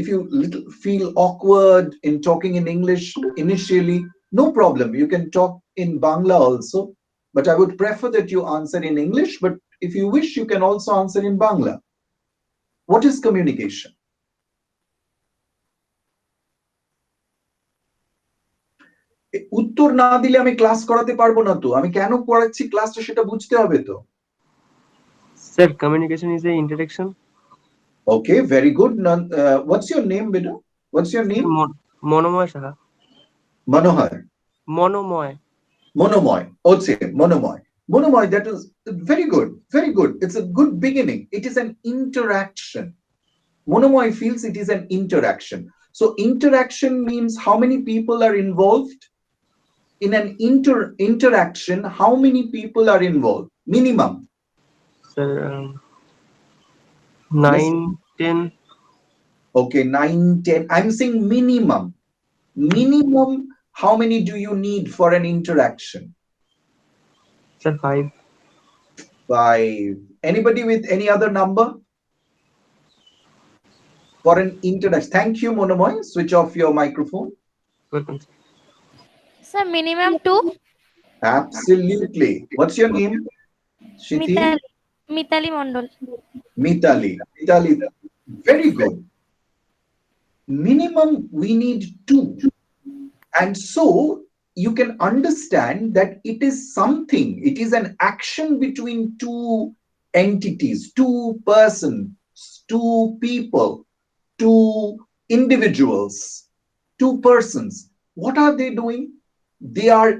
if you little feel awkward in talking in English initially, no problem. You can talk in Bangla also, but I would prefer that you answer in English. But if you wish, you can also answer in Bangla. What is communication? উত্তর না দিলে আমি class করাতে পারবো না তো। আমি কেন পড়াচ্ছি ক্লাসটা সেটা বুঝতে হবে তো। Sir, communication is a interaction. Okay, very good. What's your name, beta? What's your name? Monomoy Saha. Manohar. Monomoy. Monomoy. Okay, Monomoy. Monomoy, that is very good. Very good. It's a good beginning. It is an interaction. Monomoy feels it is an interaction. So interaction means how many people are involved? In an interaction, how many people are involved? Minimum. Sir, 9, 10. Okay, 9, 10. I'm saying minimum. Minimum, how many do you need for an interaction? Sir, 5. 5. Anybody with any other number? For an interaction. Thank you, Monomoy. Switch off your microphone. Welcome, sir. Sir, minimum 2. Absolutely. What's your name? Shithi? Mitali Mondol. Mitali. Mitali. Very good. Minimum, we need 2. And so you can understand that it is something, it is an action between 2 entities, 2 persons, 2 people, 2 individuals, 2 persons. What are they doing? They are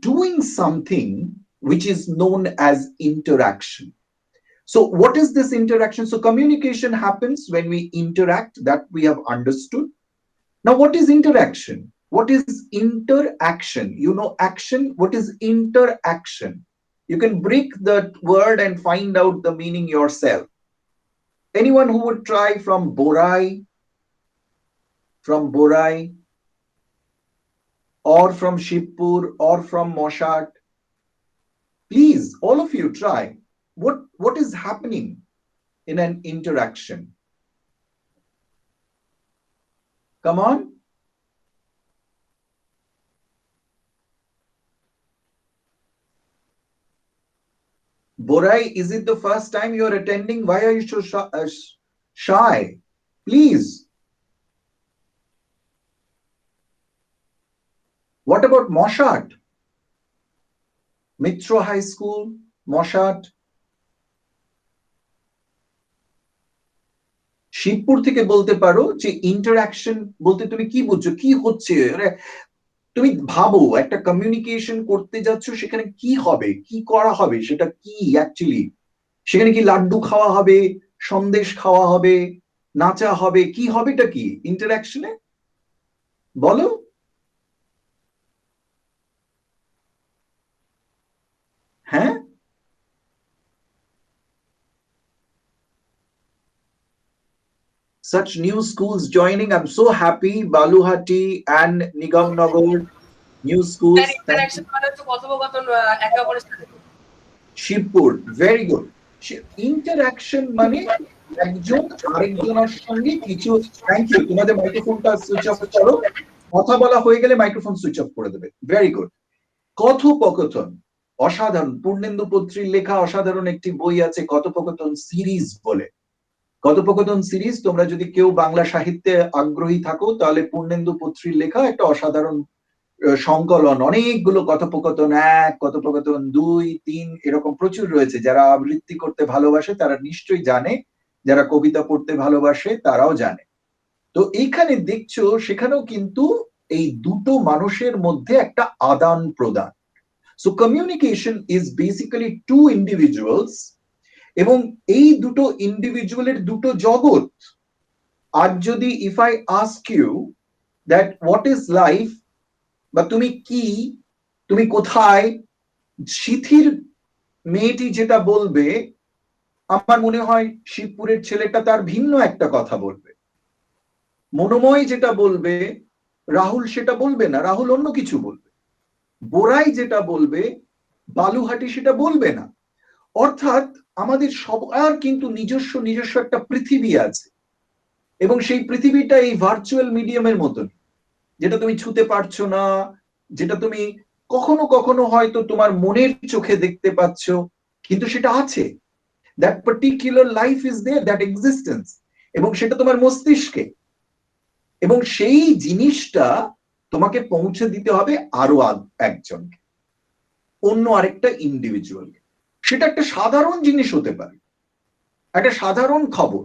doing something which is known as interaction. So what is this interaction? So communication happens when we interact, that we have understood. Now, what is interaction? What is interaction? You know action. What is interaction? You can break that word and find out the meaning yourself. Anyone who would try from Borai? From Borai? Or from Shibpur? Or from Moshat? Please, all of you try. What is happening in an interaction? Come on. Borai, is it the first time you are attending? Why are you so shy? Please. What about Moshat? Mitra High School, Moshat? Shibpur থেকে বলতে পারো যে interaction বলতে তুমি কি বুঝছো, কি হচ্ছে? তুমি ভাবো একটা কমিউনিকেশন করতে যাচ্ছ, সেখানে কি হবে, কি করা হবে, সেটা কি অ্যাকচুয়ালি? সেখানে কি লাড্ডু খাওয়া হবে, সন্দেশ খাওয়া হবে, নাচা হবে, কি হবেটা কি ইন্টারঅ্যাকশনে? বলো। হ্যাঁ, such new schools joining. I'm so happy. Baluhati and Nigamnagar, new schools. Shibpur, very good. Interaction মানে একজন আরেকজনের সঙ্গে কিছু। Thank you. তোমাদের মাইক্রোফোনটা সুইচ অফ করো। কথা বলা হয়ে গেলে মাইক্রোফোন সুইচ অফ করে দেবে। Very good. কথোপকথন অসাধারণ। পূর্ণেন্দু পত্রীর লেখা অসাধারণ একটি বই আছে কথোপকথন সিরিজ বলে। কথোপকথন সিরিজ, তোমরা যদি কেউ বাংলা সাহিত্যে আগ্রহী থাকো তাহলে পূর্ণেন্দু পত্রীর লেখা একটা অসাধারণ সংকলন। অনেকগুলো কথোপকথন 1, কথোপকথন 2, 3 এরকম প্রচুর রয়েছে। যারা আবৃত্তি করতে ভালোবাসে তারা নিশ্চয়ই জানে, যারা কবিতা পড়তে ভালোবাসে তারাও জানে। তো এইখানে দেখছো সেখানেও কিন্তু এই দুটো মানুষের মধ্যে একটা আদান প্রদান। So communication is basically 2 individuals, এবং এই দুটো ইন্ডিভিজুয়ালের দুটো জগৎ। আজ যদি if I ask you that what is life, বা তুমি কি, তুমি কোথায়, শিথির মেয়েটি যেটা বলবে, আমার মনে হয় শিবপুরের ছেলেটা তার ভিন্ন একটা কথা বলবে। মনোময় যেটা বলবে, রাহুল সেটা বলবে না, রাহুল অন্য কিছু বলবে। বোরাই যেটা বলবে, বালুহাটি সেটা বলবে না। অর্থাৎ আমাদের সবার কিন্তু নিজস্ব একটা পৃথিবী আছে, এবং সেই পৃথিবীটা এই ভার্চুয়াল মিডিয়ামের মতন, যেটা তুমি ছুতে পারছো না, যেটা তুমি কখনো কখনো হয়তো তোমার মনের চোখে দেখতে পাচ্ছ, কিন্তু সেটা আছে। That particular life is there, that existence, এবং সেটা তোমার মস্তিষ্কে। এবং সেই জিনিসটা তোমাকে পৌঁছে দিতে হবে আরো একজনকে, অন্য আরেকটা ইন্ডিভিজুয়াল। সেটা একটা সাধারণ জিনিস হতে পারে, একটা সাধারণ খবর।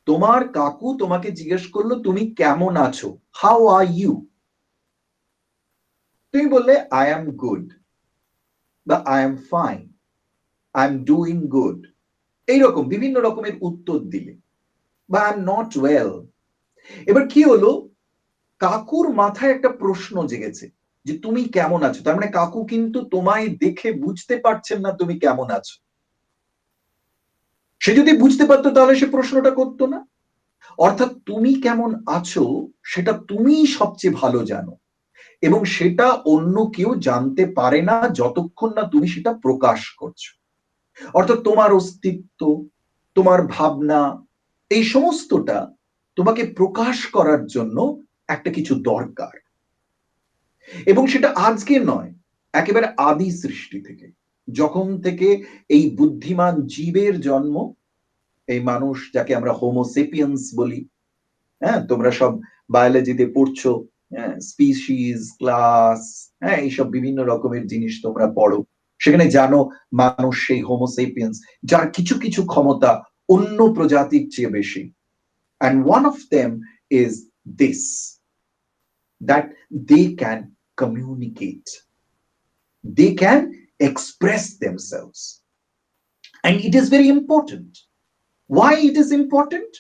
তোমার কাকু তোমাকে জিজ্ঞেস করলো তুমি কেমন আছো, হাউ আর ইউ, তুমি বললে আই এম গুড, বা I am fine, I am doing good, এইরকম বিভিন্ন রকমের উত্তর দিলে, বা আই এম নট ওয়েল। এবার কি হলো, কাকুর মাথায় একটা প্রশ্ন জেগেছে যে তুমি কেমন আছো। তার মানে কাকু কিন্তু তোমায় দেখে বুঝতে পারছেন না তুমি কেমন আছো। সে যদি বুঝতে পারতো তাহলে সে প্রশ্নটা করতো না। অর্থাৎ তুমি কেমন আছো সেটা তুমি সবচেয়ে ভালো জানো, এবং সেটা অন্য কেউ জানতে পারে না যতক্ষণ না তুমি সেটা প্রকাশ করছো। অর্থাৎ তোমার অস্তিত্ব, তোমার ভাবনা, এই সমস্তটা তোমাকে প্রকাশ করার জন্য একটা কিছু দরকার। এবং সেটা আজকে নয়, একেবারে আদি সৃষ্টি থেকে, যখন থেকে এই বুদ্ধিমান জীবের জন্ম, এই মানুষ যাকে আমরা হোমোসেপিয়েন্স বলি, হ্যাঁ তোমরা সব বায়োলজিতে পড়ছো, স্পিসিস, ক্লাস, হ্যাঁ এইসব বিভিন্ন রকমের জিনিস তোমরা পড়ো, সেখানে জানো মানুষ সেই হোমোসেপিয়েন্স, যার কিছু কিছু ক্ষমতা অন্য প্রজাতির চেয়ে বেশি। And one of them is this, that they can communicate, they can express themselves, and it is very important. Why it is important?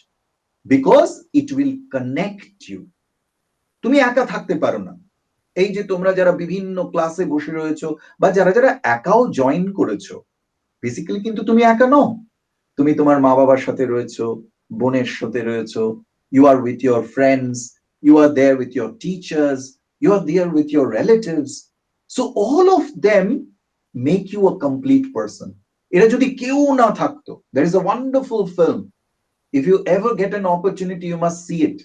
Because it will connect you. তুমি একা থাকতে পারো না। এই যে তোমরা যারা বিভিন্ন ক্লাসে বসে রয়েছো, বা যারা যারা একাও জয়েন করেছো, বেসিক্যালি কিন্তু তুমি একা নও। তুমি তোমার মা বাবার সাথে রয়েছো, বোনের সাথে রয়েছো, you are with your friends, you are there with your teachers, you are there with your relatives. So all of them make you a complete person. এরা যদি কেউ না থাকতো, there is a wonderful film, if you ever get an opportunity you must see it.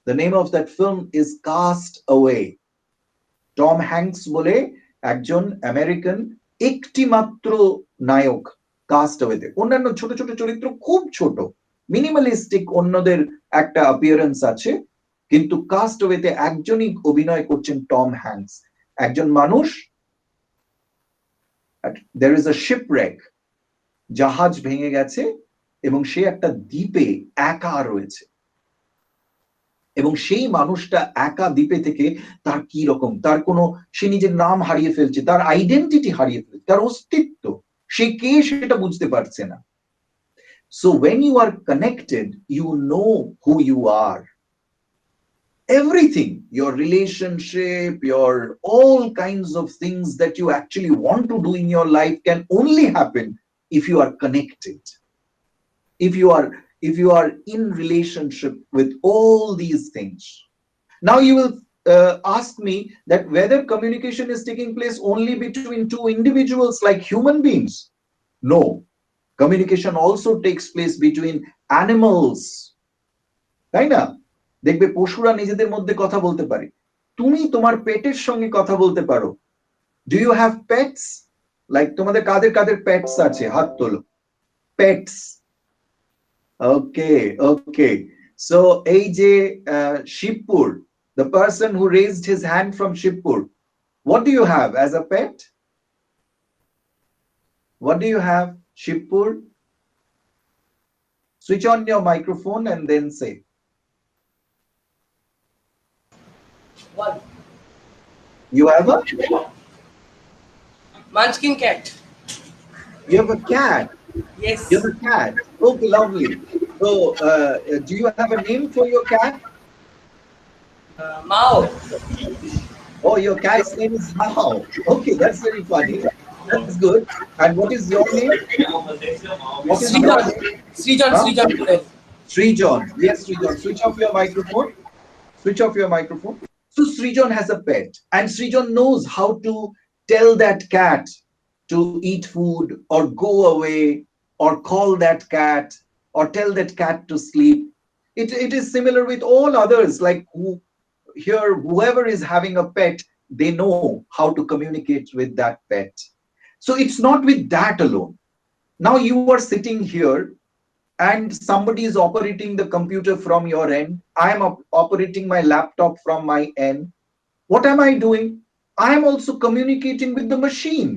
The name of that film is Cast Away. Tom Hanks বলে একজন American একটি মাত্র নায়ক caste অ্যাওয়েতে। অন্যান্য ছোট ছোট চরিত্র খুব ছোট, মিনিমালিস্টিক, অন্যদের একটা অ্যাপিয়ারেন্স আছে, কিন্তু কাস্ট অ্যাওয়েতে একজনই অভিনয় করছেন, টম হ্যাঙ্কস। একজন মানুষ, there is a shipwreck, জাহাজ ভেঙে গেছে, এবং সে একটা দ্বীপে একা রয়েছে, এবং সেই মানুষটা একা দ্বীপে থেকে তার কি রকম, তার কোনো, সে নিজের নাম হারিয়ে ফেলছে, তার আইডেন্টিটি হারিয়ে ফেলছে, তার অস্তিত্ব, সে কে সেটা বুঝতে পারছে না। So when you are connected, you know who you are. Everything, your relationship, your all kinds of things that you actually want to do in your life can only happen if you are connected, if you are in relationship with all these things. Now you will ask me that whether communication is taking place only between two individuals like human beings. No, communication also takes place between animals, তাই না? দেখবে পশুরা নিজেদের মধ্যে কথা বলতে পারে, তুমি তোমার পেটের সঙ্গে কথা বলতে পারো। Do you have pets? Like তোমাদের কাদের কাদের পেটস আছে, হাত তোলো। Pets, okay, okay. So AJ Shibpur, the person who raised his hand from Shibpur, what do you have as a pet? What do you have, Shibpur? Switch on your microphone and then say. One. You have a? Munchkin cat. You have a cat. Yes. You have a cat. Okay, lovely. So, do you have a name for your cat? Mao. Oh, your cat's name is Mao. Okay, that's very funny. That's good. And what is your name? What is your name? Srijan. Huh? Srijan Puren. Srijan. Yes, Srijan. Switch off your microphone. Switch off your microphone. So Srijan has a pet, and Srijan knows how to tell that cat to eat food or go away, or call that cat, or tell that cat to sleep. It is similar with all others, like whoever is having a pet, they know how to communicate with that pet. So it's not with that alone. Now you are sitting here and somebody is operating the computer from your end. I am operating my laptop from my end. What am I doing? I am also communicating with the machine.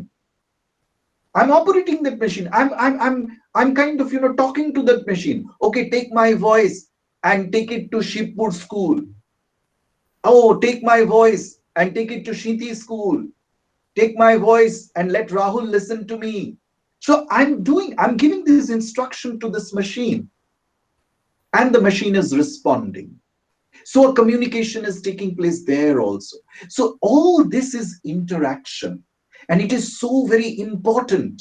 I'm operating that machine. I'm kind of, talking to that machine. Okay, take my voice and take it to Shibpur school. Oh, take my voice and take it to Shiti school. Take my voice and let Rahul listen to me. So I'm giving this instruction to this machine, and the machine is responding. So a communication is taking place there also. So all this is interaction, and it is so very important.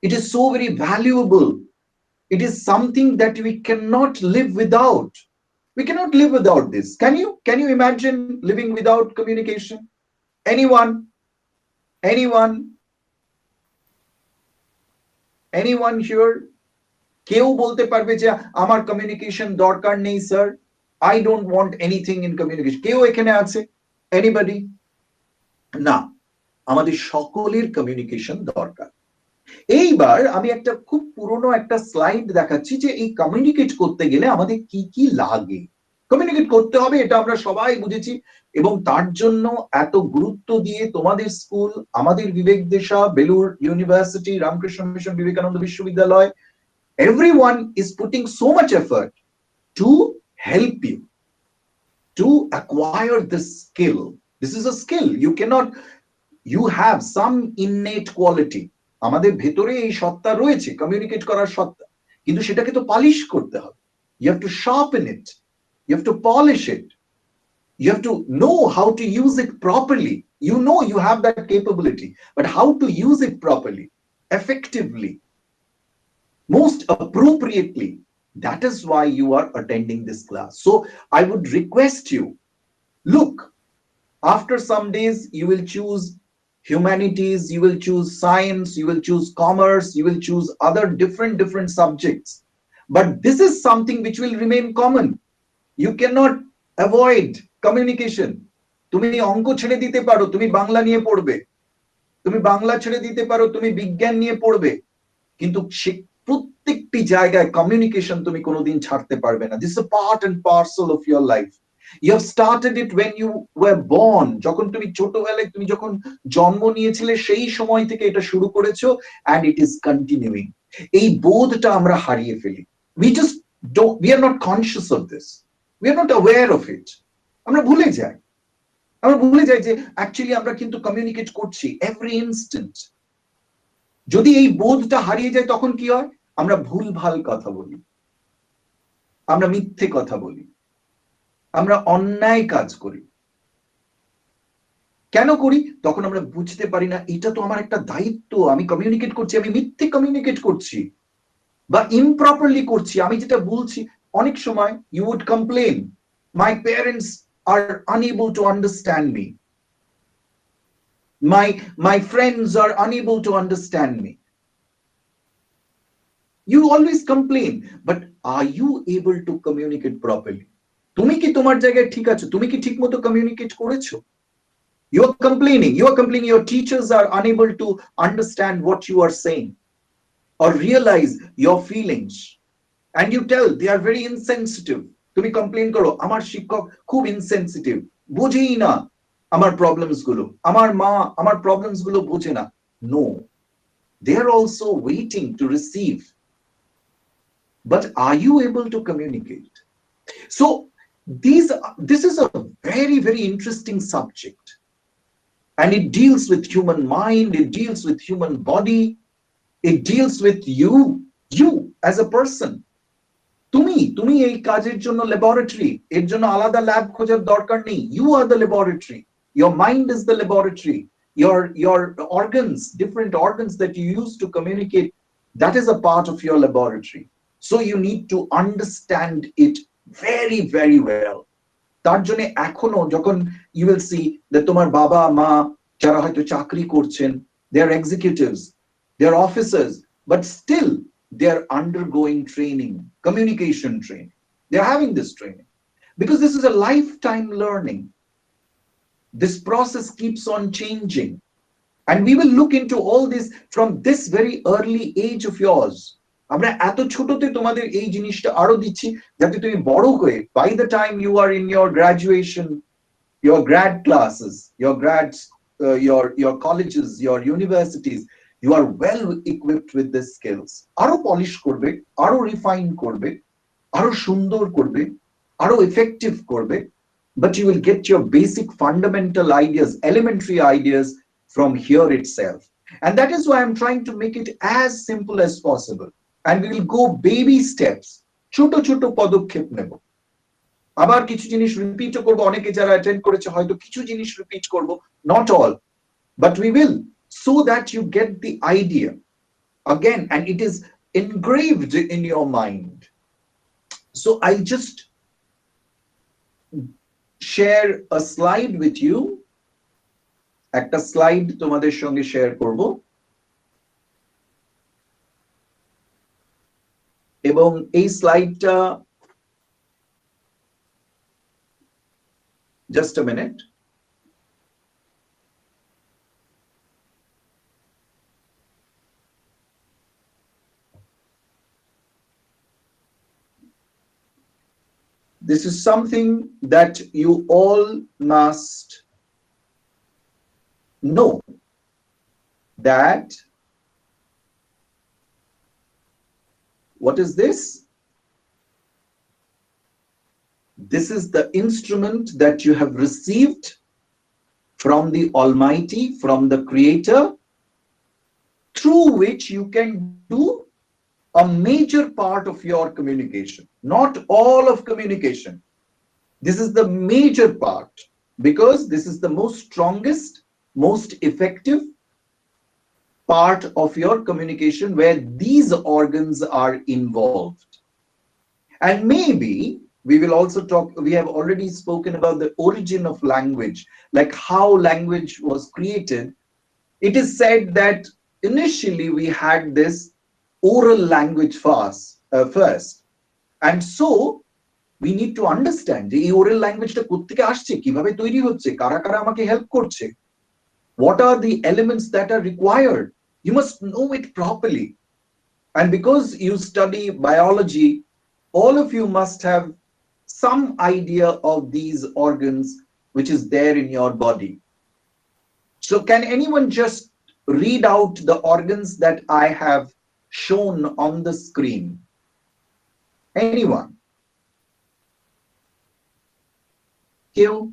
It is so very valuable. It is something that we cannot live without. We cannot live without this. Can you imagine living without communication? Anyone? Anyone here? কেউ বলতে পারবে যে আমার communication দরকার নেই sir, I don't want anything in communication? কেউ এখানে আছে? Anybody? না, আমাদের সকলের কমিউনিকেশন দরকার। এইবার আমি একটা খুব পুরনো একটা স্লাইড দেখাচ্ছি যে এই কমিউনিকেট করতে গেলে আমাদের কি কি লাগে। কমিউনিকেট করতে হবে, এটা আমরা সবাই বুঝেছি, এবং তার জন্য এত গুরুত্ব দিয়ে তোমাদের স্কুল, আমাদের বিবেক দেশা, বেলুর ইউনিভার্সিটি, রামকৃষ্ণ মিশন, বিবেকানন্দ বিশ্ববিদ্যালয়, everyone is putting so much effort to help you to acquire this skill. This is a skill. You have some innate quality. আমাদের ভেতরে এই সত্তা রয়েছে, কমিউনিকেট করার সত্তা, কিন্তু সেটাকে তো পালিশ করতে হবে। You have to sharpen it. You have to polish it. You have to know how to use it properly. You know you have that capability, but how to use it properly, effectively, most appropriately. That is why you are attending this class. So I would request you, look, after some days you will choose humanities, you will choose science, you will choose commerce, you will choose other different subjects, but this is something which will remain common. You cannot avoid communication. তুমি অঙ্ক ছেড়ে দিতে পারো, তুমি বাংলা নিয়ে পড়বে, তুমি বাংলা ছেড়ে দিতে পারো, তুমি বিজ্ঞান নিয়ে পড়বে, কিন্তু প্রত্যেকটি জায়গায় কমিউনিকেশন তুমি কোনোদিন ছাড়তে পারবে না। This is a part and parcel of your life. You have started it when you were born. যখন তুমি ছোটবেলায়, তুমি যখন জন্ম নিয়েছিলে, সেই সময় থেকে এটা শুরু করেছো, and it is continuing. এই বোধটা আমরা হারিয়ে ফেলি। We are not conscious of this. We are not aware of it. আমরা ভুলে যাই যে অ্যাকচুয়ালি আমরা কিন্তু কমিউনিকেট করছি every instant. যদি এই বোধটা হারিয়ে যায়, তখন কি হয়? আমরা ভুলভাল কথা বলি, আমরা মিথ্যে কথা বলি, আমরা অন্যায় কাজ করি। কেন করি? তখন আমরা বুঝতে পারি না এটা তো আমার একটা দায়িত্ব, আমি কমিউনিকেট করছি, আমি মিথ্যে কমিউনিকেট করছি বা ইমপ্রপারলি করছি। আমি যেটা বলছি, অনেক সময় you would complain, my parents are unable to understand me, my friends are unable to understand me. You always complain, but are you able to communicate properly? তুমি কি তোমার জায়গায় ঠিক আছো? তুমি কি ঠিকমতো কমিউনিকেট করেছো? You are complaining, your teachers are unable to understand what you are saying or realize your feelings, and you tell they are very insensitive. তুমি কমপ্লেইন করো, আমার শিক্ষক খুব ইনসেনসিটিভ, বোঝেই না আমার প্রবলেমস গুলো, আমার মা আমার প্রবলেমস গুলো বোঝে না। No, they are also waiting to receive. But are you able to communicate? So this is a very interesting subject, and it deals with human mind, it deals with human body, it deals with you as a person. তুমি এই কাজের জন্য laboratory, এর জন্য আলাদা lab খোঁজার দরকার নেই। You are the laboratory. Your mind is the laboratory. Your organs, different organs that you use to communicate, that is a part of your laboratory. So you need to understand it very well. তার জন্য এখনো যখন you will see that তোমার বাবা মা যারা হয়তো চাকরি করছেন, they are executives, they are officers, but still they are undergoing training, communication training. They're having this training because this is a lifetime learning. This process keeps on changing. And we will look into all this from this very early age of yours. আমরা এত ছোটতে তোমাদের এই জিনিসটা আরো দিচ্ছি যাতে তুমি বড় হয়ে by the time you are in your graduation, your grad classes, your colleges, your universities, you are well equipped with these skills. আরো polish করবে, আরো refine করবে, আরো সুন্দর করবে, আরো effective করবে, but you will get your basic fundamental ideas, elementary ideas from here itself. And that is why I'm trying to make it as simple as possible. And we will go baby steps. ছোট ছোট পদক্ষেপ নেব। আবার কিছু জিনিস repeat করব, অনেকে যারা অ্যাটেন্ড করেছে হয়তো কিছু জিনিস রিপিট করব, not all, but we will, so that you get the idea again and it is engraved in your mind. So I'll just share a slide with you. একটা স্লাইড তোমাদের সঙ্গে শেয়ার করব এবং এই স্লাইডটা just a minute. This is something that you all must know, that what is this? This is the instrument that you have received from the Almighty, from the Creator, through which you can do a major part of your communication, not all of communication. This is the major part because this is the most strongest, most effective part of your communication where these organs are involved. And maybe we will also talk, we have already spoken about the origin of language, like how language was created. It is said that initially we had this oral language first. And so we need to understand the oral language ta koththeke asche, kibabe toiri hocche, kara kara amake help korche, what are the elements that are required. You must know it properly. And because you study biology, all of you must have some idea of these organs which is there in your body. So can anyone just read out the organs that I have shown on the screen? Anyone? You?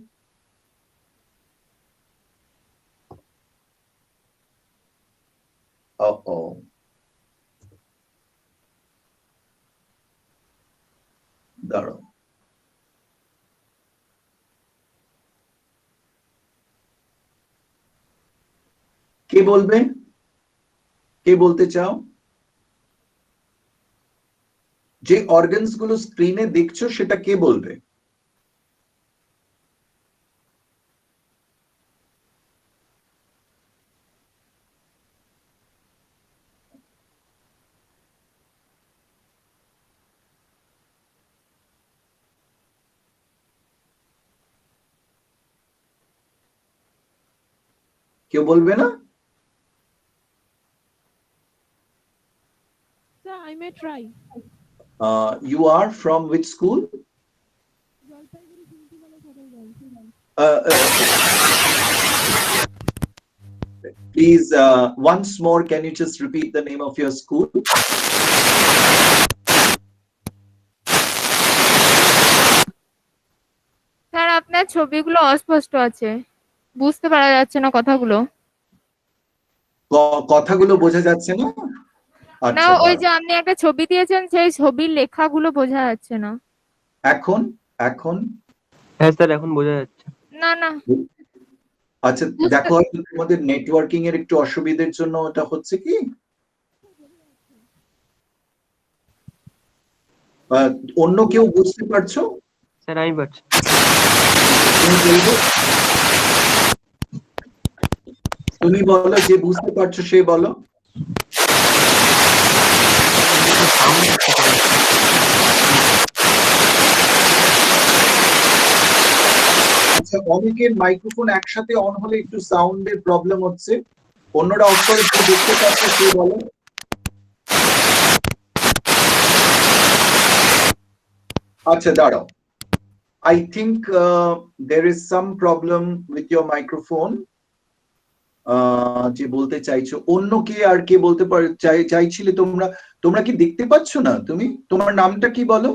Uh-oh. দাঁড়াও। কে বলবে? কে বলতে চাও? যে organs গুলো স্ক্রিনে দেখছো সেটা কে বলবে? কেউ বলবে না? Sir, I may try. You are from which school? Please, once more, can you just repeat the name of your school? Sir আপনার ছবিগুলো অস্পষ্ট আছে, বুঝতে পারা যাচ্ছে না কথাগুলো। কথাগুলো বোঝা যাচ্ছে না? না, ওই যে আপনি একটা ছবি দিয়েছেন সেই ছবির লেখাগুলো বোঝা যাচ্ছে না। এখন এখন হ্যাঁ স্যার এখন বোঝা যাচ্ছে। না না, আচ্ছা দেখো হয়তো তোমাদের নেটওয়ার্কিং এর একটু অসুবিধার জন্য ওটা হচ্ছে কি, অন্য কেউ বুঝতে পারছো? স্যার আমি পারছি। তুমি বলো, যে বুঝতে পারছো সে বলো। আচ্ছা, অনেকের মাইক্রোফোন একসাথে অন হলে একটু সাউন্ডের প্রবলেম হচ্ছে, অন্যরা অফ করে একটু দেখতে পাচ্ছে, সে বলো। আচ্ছা দাঁড়াও, I think there is some problem with your microphone. যে বলতে চাইছো, অন্য কে আর কে বলতে চাইছিলে তোমরা? তোমরা কি দেখতে পাচ্ছ না? তুমি তোমার নামটা কি বলো?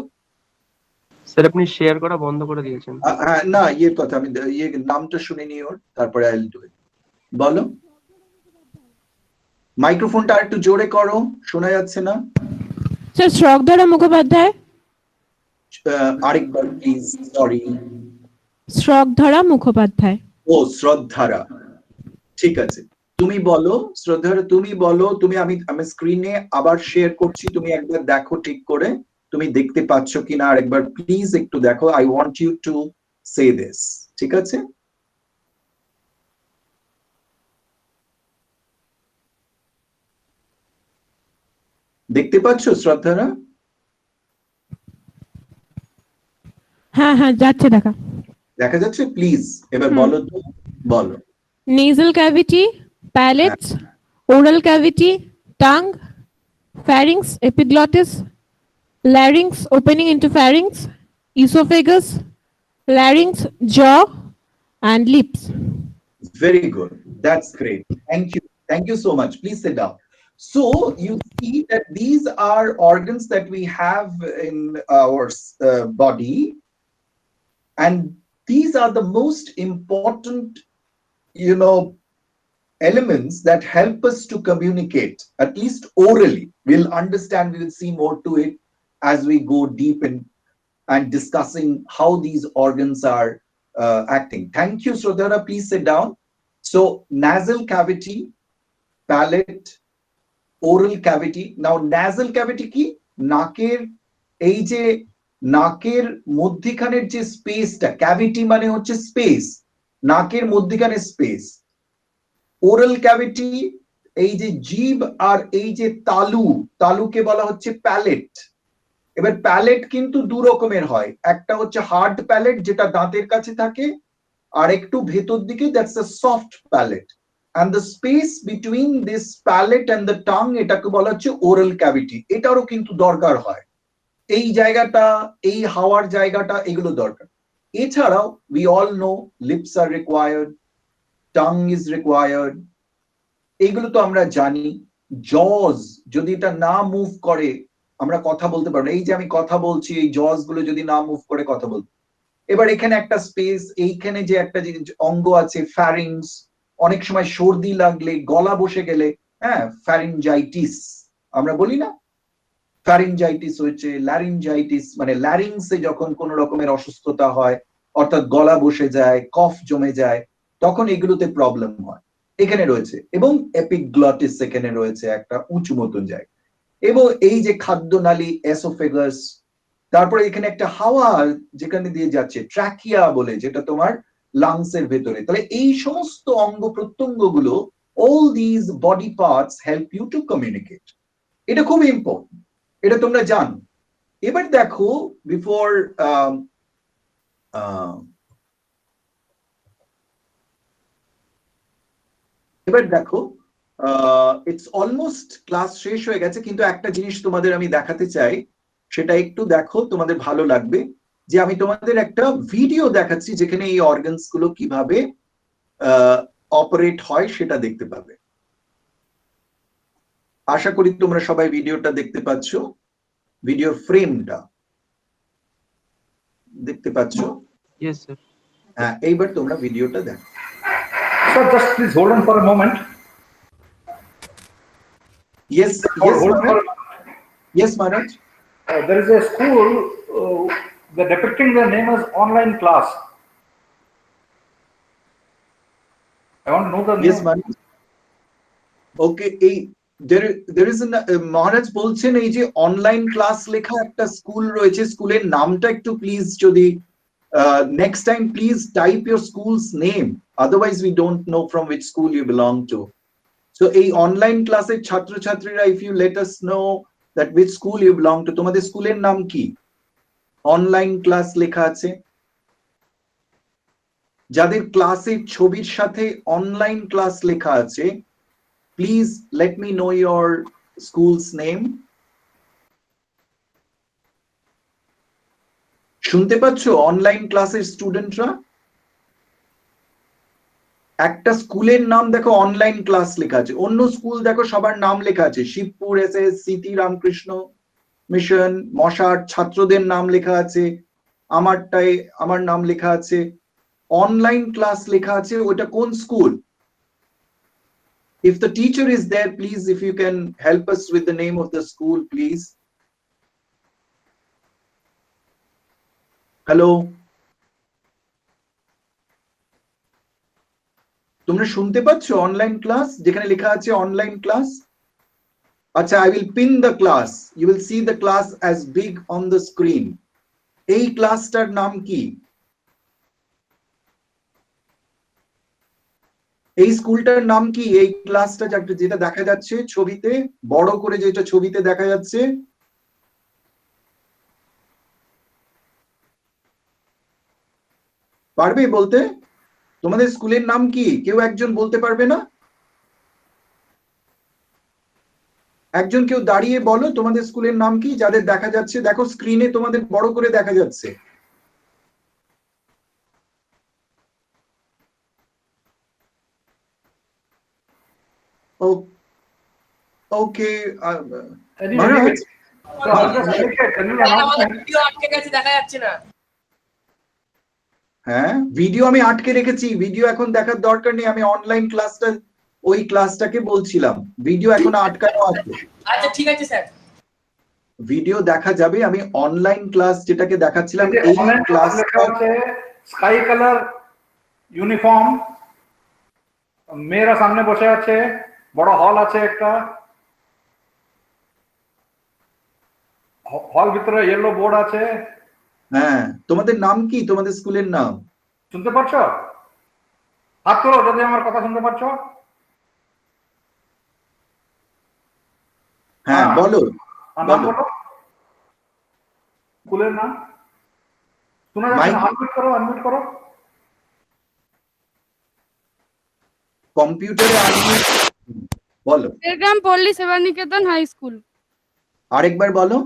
স্যার আপনি শেয়ার করা বন্ধ করে দিয়েছেন। না, ইয়ের কথা আমি নামটা শুনে নি ওর, তারপরে আই উইল ডু ইট। বলো, মাইক্রোফোনটা আর একটু জোরে করো, শোনা যাচ্ছে না। স্যার শ্রদ্ধা মুখোপাধ্যায়। আরেকবার প্লিজ, সরি। শ্রদ্ধা মুখোপাধ্যায়। ও শ্রদ্ধারা, ঠিক আছে। তুমি বলো শ্রদ্ধারা, তুমি বলো। তুমি আমি স্ক্রিনে আবার শেয়ার করছি, তুমি একবার দেখো ঠিক করে তুমি দেখতে পাচ্ছ কিনা, আর একবার প্লিজ একটু দেখো। I want you to say this, ঠিক আছে? দেখতে পাচ্ছ শ্রদ্ধারা? হ্যাঁ হ্যাঁ যাচ্ছে দেখা। দেখা যাচ্ছে? প্লিজ এবার বলো তো, বলো। nasal cavity, palates, oral cavity, tongue, pharynx, epiglottis, larynx opening into pharynx, esophagus, larynx, jaw, and lips. Very good. That's great. Thank you. Thank you so much. Please sit down. So you see that these are organs that we have in our body, and these are the most important, elements that help us to communicate, at least orally. We'll understand, we will see more to it as we go deep in and discussing how these organs are acting. Thank you, Srodhara. Please sit down. So nasal cavity, palate, oral cavity. Now nasal cavity ki naker ei je naker moddhikhaner je space ta, cavity mane hocche space, naker moddhikhaner space. Oral cavity এই যে জিভ আর এই যে তালুকে বলা হচ্ছে palette. এবার palette কিন্তু দু রকমের হয়, একটা হচ্ছে হার্ড প্যালেট যেটা দাঁতের কাছে থাকে, আর একটু ভেতর দিকে that's a soft palate, and the space between this palate and the tongue, এটাকে বলা হচ্ছে ওরাল ক্যাভিটি। এটারও কিন্তু দরকার হয়, এই জায়গাটা, এই হাওয়ার জায়গাটা, এগুলো দরকার। এছাড়াও we all know lips are required, tongue is required, এগুলো তো আমরা জানি। জজ যদি এটা না মুভ করে আমরা কথা বলতে পারবো না। এই যে আমি কথা বলছি, এই জজ গুলো যদি না মুভ করে কথা বলতে। এবার এখানে একটা স্পেস, এইখানে যে একটা অঙ্গ আছে ফ্যারিংস, অনেক সময় সর্দি লাগলে, গলা বসে গেলে, হ্যাঁ, ফ্যারিঞ্জাইটিস আমরা বলি না, ফ্যারিঞ্জাইটিস হচ্ছে, ল্যারিঞ্জাইটিস মানে ল্যারিংসে যখন কোনো রকমের অসুস্থতা হয়, অর্থাৎ গলা বসে যায়, কফ জমে যায়, তখন এগুলোতে প্রবলেম হয়। এখানে রয়েছে, এবং এপিগ্লটিস এখানে রয়েছে একটা উঁচু মতন জায়গা, এবং এই যে খাদ্যনালী এসোফেগাস, তারপরে এখানে একটা হাওয়া যেখানে দিয়ে যাচ্ছে ট্র্যাকিয়া বলে, যেটা তোমার লাংস এর ভেতরে। তাহলে এই সমস্ত অঙ্গ প্রত্যঙ্গ গুলো, all these body parts help you to communicate. এটা খুব ইম্পর্টেন্ট, এটা তোমরা জানো। এবার দেখো, বিফোর এবার দেখো, ইটস অলমোস্ট ক্লাস শেষ হয়ে গেছে, কিন্তু একটা জিনিস তোমাদের আমি দেখাতে চাই, সেটা একটু দেখো, তোমাদের ভালো লাগবে। যে আমি তোমাদের একটা ভিডিও দেখাচ্ছি যেখানে এই অর্গানস গুলো কিভাবে অপারেট হয় সেটা দেখতে পাবে। আশা করি তোমরা সবাই ভিডিওটা দেখতে পাচ্ছ, ভিডিওর ফ্রেমটা দেখতে পাচ্ছ? Yes sir. হ্যাঁ, এইবার তোমরা ভিডিওটা দেখো। Sir, just please hold on for a moment. Yes, Hold on for a moment. yes, Manoj. There is a school, the depicting the name as online class. I want to know the name. Yes, Manoj. Okay, there is an Maharaj বলছেন এই যে online class লেখা একটা school রয়েছে, স্কুলের নামটা একটু please যদি next time please type your school's name, otherwise we don't know from which school you belong to. So এই অনলাইন ক্লাসের ছাত্রছাত্রীরা, if you let us know that which school you belong to. তোমাদের স্কুলের নাম কি? Online class লেখা আছে। যাদের ক্লাসের ছবির সাথে অনলাইন ক্লাস লেখা আছে, please let me know your schools name. শুনতে পাচ্ছ অনলাইন ক্লাসের স্টুডেন্টরা? একটা স্কুলের নাম দেখো অনলাইন ক্লাস লেখা আছে, অন্য স্কুল দেখো সবার নাম লেখা আছে, Shibpur SS, city Ramakrishna mission, মশার ছাত্রদের নাম লেখা আছে, আমারটায় আমার নাম লেখা আছে, অনলাইন ক্লাস লেখা আছে, ওটা কোন school? If the teacher is there, please, if you can help us with the name of the school, please. Hello? তোমরা শুনতে পাচ্ছ অনলাইন ক্লাস যেখানে লেখা আছে অনলাইন ক্লাস? আচ্ছা, I will pin the class. You will see the class as big on the screen. এই ক্লাসটার নাম কি? এই স্কুলটার নাম কি? এই ক্লাসটা যেটা দেখা যাচ্ছে ছবিতে, বড় করে যেটা ছবিতে দেখা যাচ্ছে, পারবে বলতে? তোমাদের স্কুলের নাম কি? কেউ একজন বলতে পারবে না? একজন কেউ দাঁড়িয়ে বলো তোমাদের স্কুলের নাম কি? যাদের দেখা যাচ্ছে, দেখো স্ক্রিনে তোমাদের বড় করে দেখা যাচ্ছে। ওকে, মহারাজ, হ্যাঁ ভিডিও আমি আটকে রেখেছি, ভিডিও এখন দেখার দরকার নেই, আমি অনলাইন ক্লাসটা ওই ক্লাসটাকে বলছিলাম, ভিডিও এখন আটকানো আছে। আচ্ছা ঠিক আছে স্যার, ভিডিও দেখা যাবে, আমি অনলাইন ক্লাস যেটাকে দেখাচ্ছিলাম এই ক্লাসটা। স্কাই কালার ইউনিফর্ম, মেয়েরা সামনে বসে আছে, বড় হল আছে একটা, হল ভিতরে ইয়েলো বোর্ড আছে। হ্যাঁ, তোমাদের নাম কি? তোমাদের স্কুলের নাম শুনতে পাচ্ছ? হাত তোলো যদি আমার কথা শুনতে পাচ্ছ। হ্যাঁ বলো, নাম বলো, স্কুলের নাম শোনা যাচ্ছে না, আনমিউট করো, আনমিউট করো। কম্পিউটারে আনমিউট বলো। বেরগ্রাম পল্লী সেবা নিকেতন হাই স্কুল। আরেকবার বলো।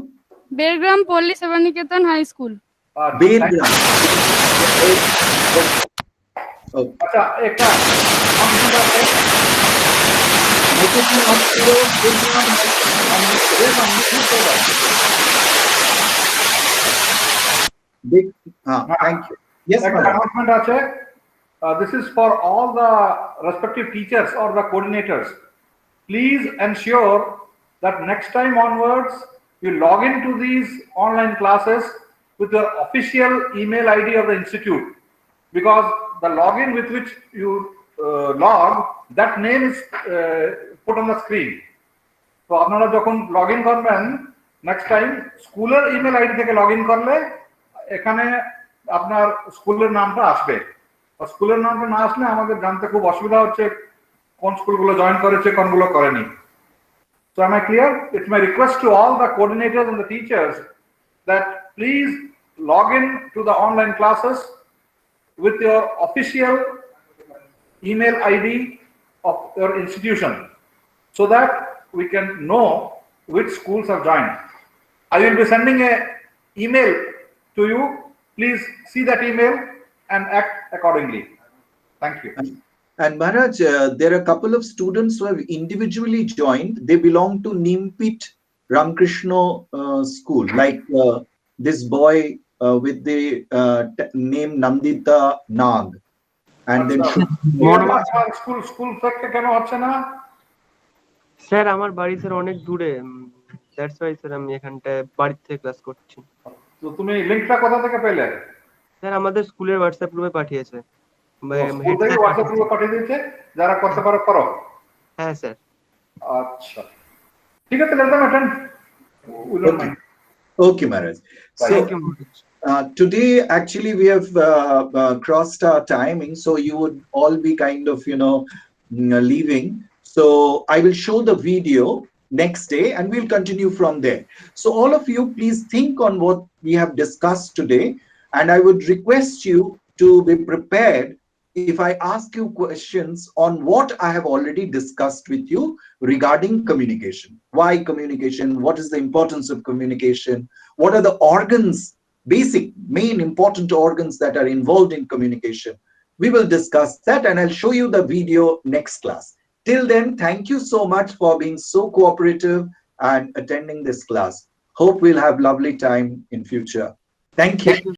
বেরগ্রাম পল্লী সেবা নিকেতন হাই স্কুল। বেরগ্রাম। আচ্ছা, একটা thank you. Yes, announcement আছে. This is for all the respective teachers or the coordinators. Please ensure that next time onwards you log into these online classes with your official email ID of the institute, because the login with which you log, that name is put on the screen. So আপনারা যখন login করবেন next time স্কুলের email ID থেকে login করলে এখানে আপনার স্কুলের নামটা আসবে। স্কুলের নামটা না আসলে আমাদের জানতে খুব অসুবিধা হচ্ছে কোন স্কুলগুলো জয়েন করেছে কোনগুলো করেনি। So am I clear? It's my request to all the coordinators and the teachers that please log in to the online classes with your official email ID of your institution, so that we can know which schools have joined. I will be sending a email to you. Please see that email and act accordingly. Thank you. And Maharaj, there are a couple of students who have individually joined. They belong to Nimpit Ramkrishna school, like this boy with the name Nandita Nag. And then school থেকে কেন হচ্ছে না? Sir আমার বাড়ি sir অনেক দূরে, that's why sir আমি এখানটায় বাড়ি থেকে ক্লাস করছি। তো তুমি লিংকটা কোথা থেকে পেলে? স্যার আমাদের স্কুলের হোয়াটসঅ্যাপ গ্রুপে পাঠিয়েছে। হোয়াটসঅ্যাপ গ্রুপে পাঠিয়ে দিয়েছে, যারা করতে পারো করো। হ্যাঁ স্যার। আচ্ছা ঠিক আছে, let them attend. Okay, Maharaj. So today actually we have crossed our timing, so you would all be kind of leaving. So I will show the video next day, and we'll continue from there. So all of you, please think on what we have discussed today, and I would request you to be prepared if I ask you questions on what I have already discussed with you regarding communication. Why communication? What is the importance of communication? What are the organs, basic, main important organs that are involved in communication? We will discuss that, and I'll show you the video next class. Till then, thank you so much for being so cooperative and attending this class. Hope we'll have lovely time in future. Thank you.